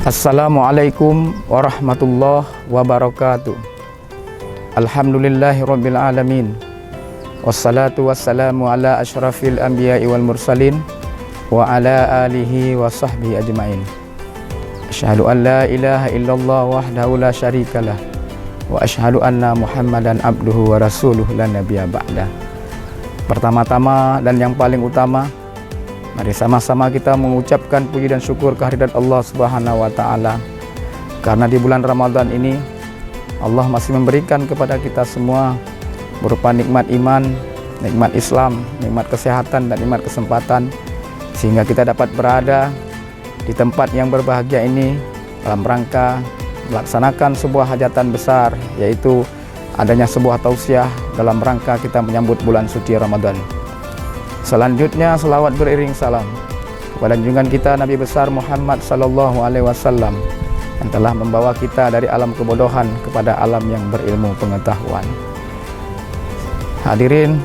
Assalamualaikum warahmatullahi wabarakatuh. Alhamdulillahirabbil alamin. Wassalatu wassalamu ala asyrafil anbiya'i wal mursalin wa ala alihi wa sahbihi ajmain. Asyhadu an la ilaha illallah wahdahu la syarikalah wa asyhadu anna Muhammadan abduhu wa rasuluh la nabiyya ba'da. Pertama-tama dan yang paling utama, mari sama-sama kita mengucapkan puji dan syukur kehadirat Allah Subhanahu wa taala. Karena di bulan Ramadan ini Allah masih memberikan kepada kita semua berupa nikmat iman, nikmat Islam, nikmat kesehatan dan nikmat kesempatan, sehingga kita dapat berada di tempat yang berbahagia ini dalam rangka melaksanakan sebuah hajatan besar, yaitu adanya sebuah tausiah dalam rangka kita menyambut bulan suci Ramadan. Selanjutnya selawat beriring salam kepada junjungan kita Nabi besar Muhammad sallallahu alaihi wasallam yang telah membawa kita dari alam kebodohan kepada alam yang berilmu pengetahuan. Hadirin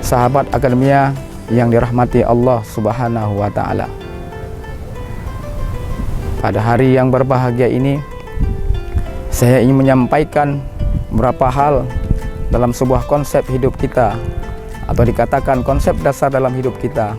sahabat akademia yang dirahmati Allah Subhanahu wa taala. Pada hari yang berbahagia ini saya ingin menyampaikan beberapa hal dalam sebuah konsep hidup kita, atau dikatakan konsep dasar dalam hidup kita.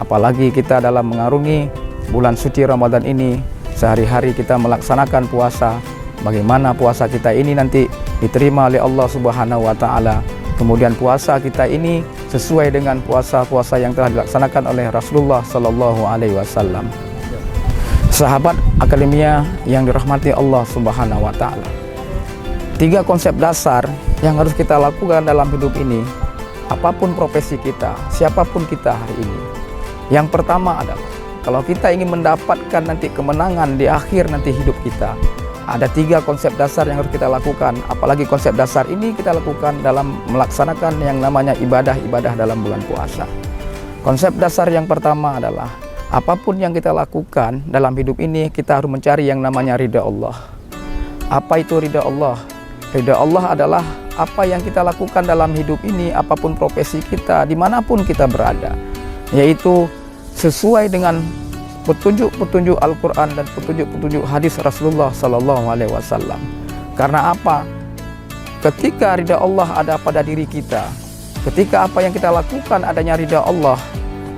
Apalagi kita dalam mengarungi bulan suci Ramadan ini, sehari-hari kita melaksanakan puasa. Bagaimana puasa kita ini nanti diterima oleh Allah Subhanahu wa taala. Kemudian puasa kita ini sesuai dengan puasa-puasa yang telah dilaksanakan oleh Rasulullah sallallahu alaihi wasallam. Sahabat akademia yang dirahmati Allah Subhanahu wa taala. 3 konsep dasar yang harus kita lakukan dalam hidup ini, apapun profesi kita, siapapun kita hari ini. Yang pertama adalah, kalau kita ingin mendapatkan nanti kemenangan di akhir nanti hidup kita, ada 3 konsep dasar yang harus kita lakukan. Apalagi konsep dasar ini kita lakukan dalam melaksanakan yang namanya ibadah-ibadah dalam bulan puasa. Konsep dasar yang pertama adalah, apapun yang kita lakukan dalam hidup ini, kita harus mencari yang namanya ridha Allah. Apa itu ridha Allah? Ridha Allah adalah apa yang kita lakukan dalam hidup ini, apapun profesi kita, dimanapun kita berada, yaitu sesuai dengan petunjuk-petunjuk Al-Quran dan petunjuk-petunjuk hadis Rasulullah Sallallahu Alaihi Wasallam. Karena apa? Ketika ridha Allah ada pada diri kita, ketika apa yang kita lakukan adanya ridha Allah,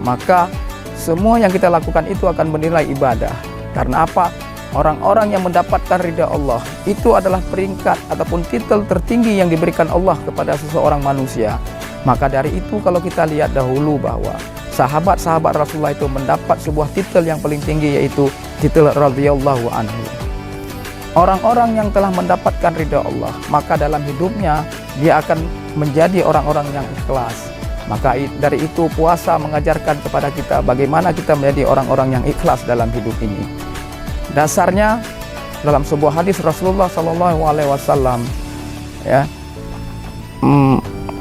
maka semua yang kita lakukan itu akan bernilai ibadah. Karena apa? Orang-orang yang mendapatkan ridha Allah itu adalah peringkat ataupun titel tertinggi yang diberikan Allah kepada seseorang manusia. Maka dari itu kalau kita lihat dahulu bahwa sahabat-sahabat Rasulullah itu mendapat sebuah titel yang paling tinggi, yaitu titel radhiyallahu anhu. Orang-orang yang telah mendapatkan ridha Allah, maka dalam hidupnya dia akan menjadi orang-orang yang ikhlas. Maka dari itu puasa mengajarkan kepada kita bagaimana kita menjadi orang-orang yang ikhlas dalam hidup ini. Dasarnya dalam sebuah hadis Rasulullah sallallahu alaihi wasallam, ya,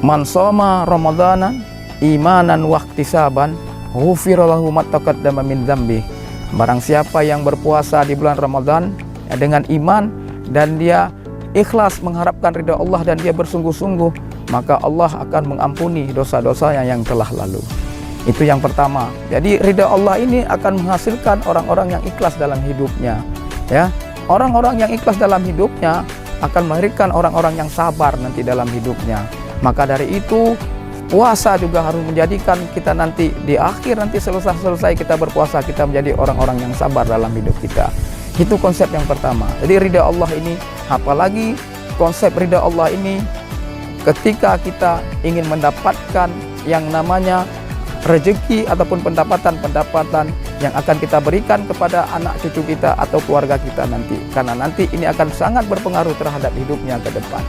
man shoma ramadhana imanan wa ihtisaban ghufira lahu ma taqaddama min dzambi. Barang siapa yang berpuasa di bulan Ramadan, ya, dengan iman dan dia ikhlas mengharapkan ridha Allah dan dia bersungguh-sungguh, maka Allah akan mengampuni dosa-dosanya yang telah lalu. Itu yang pertama. Jadi ridha Allah ini akan menghasilkan orang-orang yang ikhlas dalam hidupnya, ya. Orang-orang yang ikhlas dalam hidupnya akan melahirkan orang-orang yang sabar nanti dalam hidupnya. Maka dari itu puasa juga harus menjadikan kita nanti di akhir nanti selesai kita berpuasa, kita menjadi orang-orang yang sabar dalam hidup kita. Itu konsep yang pertama. Jadi ridha Allah ini, apalagi konsep ridha Allah ini ketika kita ingin mendapatkan yang namanya rezeki ataupun pendapatan yang akan kita berikan kepada anak cucu kita atau keluarga kita nanti, karena nanti ini akan sangat berpengaruh terhadap hidupnya ke depan.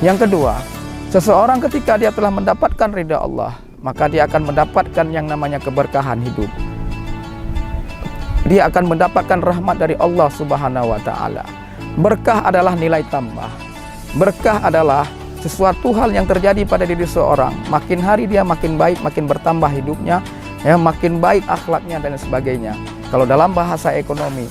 Yang kedua, seseorang ketika dia telah mendapatkan ridha Allah, maka dia akan mendapatkan yang namanya keberkahan hidup. Dia akan mendapatkan rahmat dari Allah Subhanahu wa taala. Berkah adalah nilai tambah. Berkah adalah sesuatu hal yang terjadi pada diri seorang, makin hari dia makin baik, makin bertambah hidupnya, ya, makin baik akhlaknya dan sebagainya. Kalau dalam bahasa ekonomi,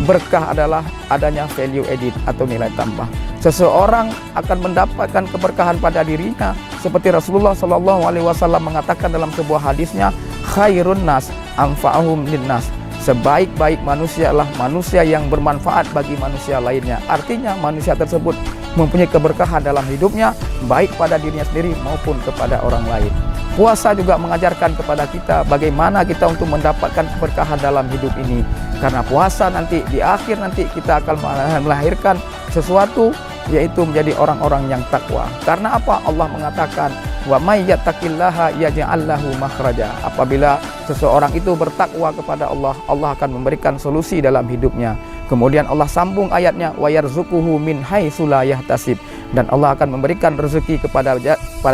berkah adalah adanya value added atau nilai tambah. Seseorang akan mendapatkan keberkahan pada dirinya, seperti Rasulullah SAW mengatakan dalam sebuah hadisnya, khairun nas anfa'uhum linnas. Sebaik-baik manusia adalah manusia yang bermanfaat bagi manusia lainnya. Artinya manusia tersebut mempunyai keberkahan dalam hidupnya, baik pada dirinya sendiri maupun kepada orang lain. Puasa juga mengajarkan kepada kita bagaimana kita untuk mendapatkan keberkahan dalam hidup ini. Karena puasa nanti di akhir nanti kita akan melahirkan sesuatu, yaitu menjadi orang-orang yang takwa. Karena apa? Allah mengatakan, wa may yattaqillaha yaj'al lahu makhraja. Apabila seseorang itu bertakwa kepada Allah, Allah akan memberikan solusi dalam hidupnya. Kemudian Allah sambung ayatnya, wa yarzuquhu min haitsu la yahtasib. Dan Allah akan memberikan rezeki kepada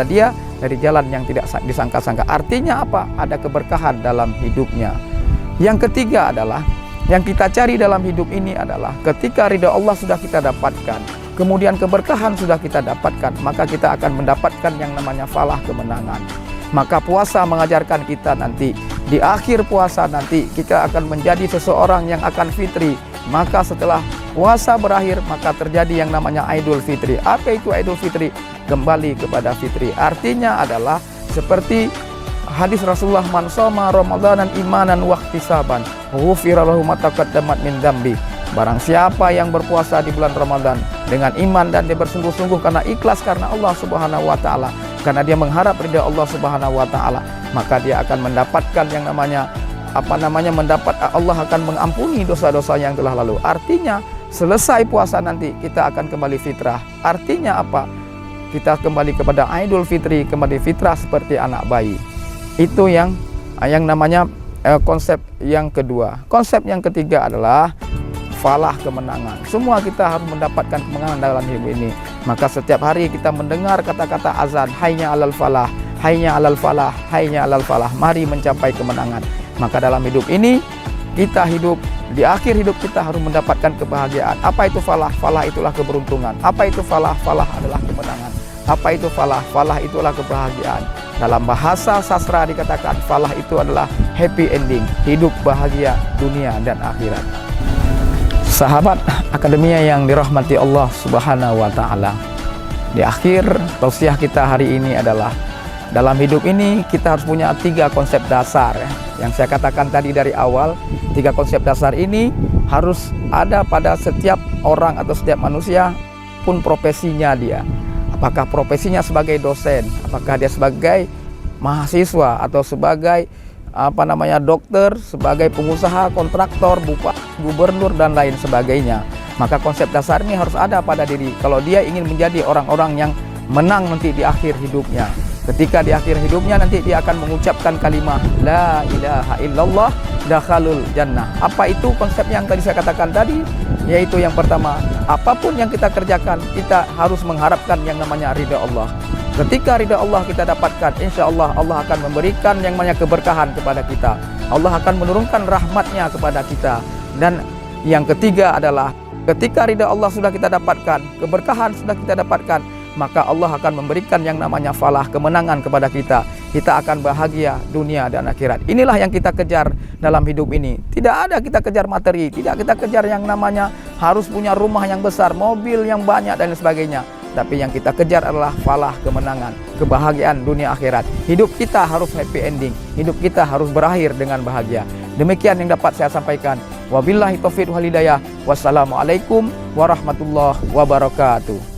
dia dari jalan yang tidak disangka-sangka. Artinya apa? Ada keberkahan dalam hidupnya. Yang ketiga adalah, yang kita cari dalam hidup ini adalah ketika ridha Allah sudah kita dapatkan, kemudian keberkahan sudah kita dapatkan, maka kita akan mendapatkan yang namanya falah, kemenangan. Maka puasa mengajarkan kita nanti, di akhir puasa nanti kita akan menjadi seseorang yang akan fitri. Maka setelah puasa berakhir, maka terjadi yang namanya Idul Fitri. Apa itu Idul Fitri? Kembali kepada fitri. Artinya adalah seperti hadis Rasulullah, man shoma ramadanan imanan wa ihtisaban ghufira lahu ma taqaddamat min dzambi. Barang siapa yang berpuasa di bulan Ramadan dengan iman dan dia bersungguh-sungguh karena ikhlas karena Allah Subhanahu wa taala, karena dia mengharap ridha Allah Subhanahu wa taala, maka dia akan mendapatkan yang namanya Allah akan mengampuni dosa-dosa yang telah lalu. Artinya selesai puasa nanti kita akan kembali fitrah. Artinya apa? Kita kembali kepada Idul Fitri, kembali fitrah seperti anak bayi. Itu yang namanya konsep yang kedua. Konsep yang ketiga adalah falah, kemenangan. Semua kita harus mendapatkan kemenangan dalam hidup ini. Maka setiap hari kita mendengar kata-kata azan, hayya alal falah, hayya alal falah, hayya alal falah. Mari mencapai kemenangan. Maka dalam hidup ini kita hidup, di akhir hidup kita harus mendapatkan kebahagiaan. Apa itu falah? Falah itulah keberuntungan. Apa itu falah? Falah adalah kemenangan. Apa itu falah? Falah itulah kebahagiaan. Dalam bahasa sastra dikatakan falah itu adalah happy ending, hidup bahagia dunia dan akhirat. Sahabat Akademia yang dirahmati Allah Subhanahu wa taala. Di akhir tausiah kita hari ini adalah, dalam hidup ini kita harus punya 3 konsep dasar ya. Yang saya katakan tadi dari awal, 3 konsep dasar ini harus ada pada setiap orang atau setiap manusia pun profesinya dia. Apakah profesinya sebagai dosen, apakah dia sebagai mahasiswa atau sebagai dokter, sebagai pengusaha, kontraktor, bupati, gubernur dan lain sebagainya. Maka konsep dasar ini harus ada pada diri kalau dia ingin menjadi orang-orang yang menang nanti di akhir hidupnya. Ketika di akhir hidupnya nanti dia akan mengucapkan kalimat la ilaha illallah dakhalul jannah. Apa itu konsep yang tadi saya katakan tadi? Yaitu yang pertama, apapun yang kita kerjakan kita harus mengharapkan yang namanya ridha Allah. Ketika ridha Allah kita dapatkan, insya Allah Allah akan memberikan yang namanya keberkahan kepada kita. Allah akan menurunkan rahmatnya kepada kita. Dan yang ketiga adalah ketika ridha Allah sudah kita dapatkan, keberkahan sudah kita dapatkan, maka Allah akan memberikan yang namanya falah, kemenangan kepada kita. Kita akan bahagia dunia dan akhirat. Inilah yang kita kejar dalam hidup ini. Tidak ada kita kejar materi, tidak kita kejar yang namanya harus punya rumah yang besar, mobil yang banyak dan sebagainya. Tapi yang kita kejar adalah falah, kemenangan, kebahagiaan dunia akhirat. Hidup kita harus happy ending, hidup kita harus berakhir dengan bahagia. Demikian yang dapat saya sampaikan. Wabillahi taufiq wal hidayah. Wassalamualaikum warahmatullahi wabarakatuh.